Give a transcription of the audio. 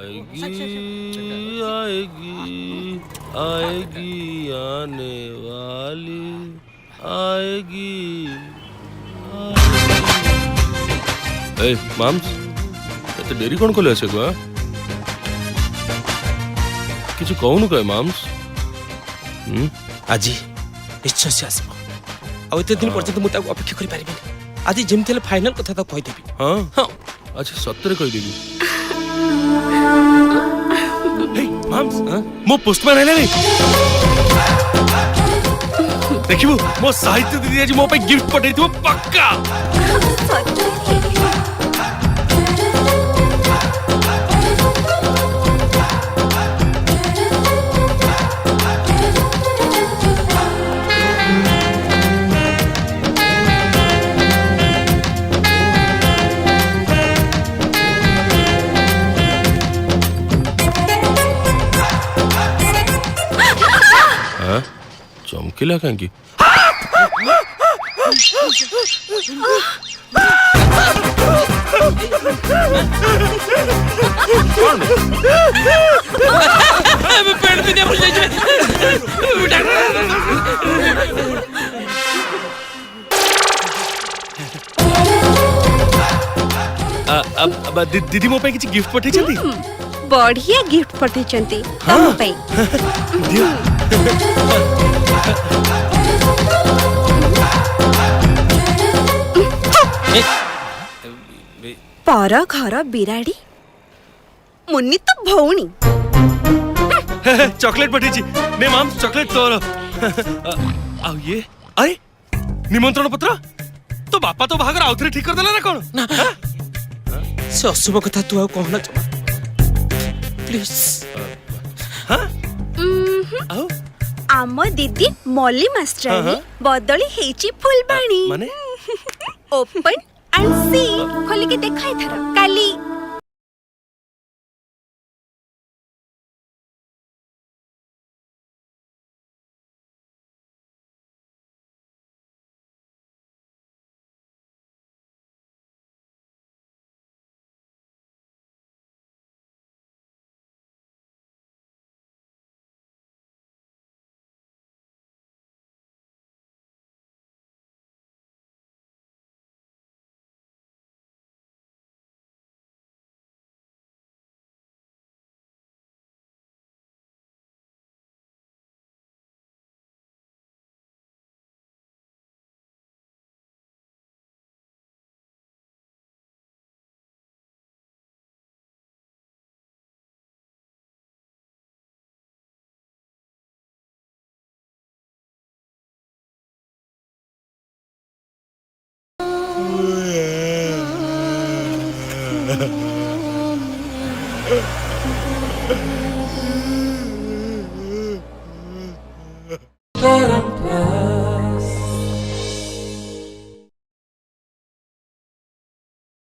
आएगी आएगी आएगी आने वाली आएगी आएगी। ए माम्स एते डेरी कोन कोले आसे गो किछु कहूनु कहे माम्स आज निश्चय से आसब आ एते दिन पर्यंत मु ताको अपेक्षा करि पारिबिनी आज जेमति ले फाइनल कथा तो कहि देबी। हां हां अच्छा सत्तरे कहि देबी। हे माम्स मो पोस्टमैन आइले रे देखिबो मो साहित्य दीदी आज मो पे गिफ्ट पठैथिबो पक्का। चमकीला कहीं पेड़ पे भूल जाइए अब दीदी मो पे किछि गिफ्ट पठै छथि बढ़िया गिफ्ट पठै छथि तम पे दियो पर घर बिराड़ी मुन्नी तो भौणी चॉकलेट पठै छी ने माम चॉकलेट तोर आ ये अरे निमंत्रण पत्र तो बापा तो भागर आउथरे ठीक कर देला ना कोन ना से अशुभ कथा तू आ कहना प्लीज। हां आओ आम दीदी मल्ली मास्टर बदली हेची फुलबाणी माने ओपन एंड सी खोली के देखाई थरा काली Let 'em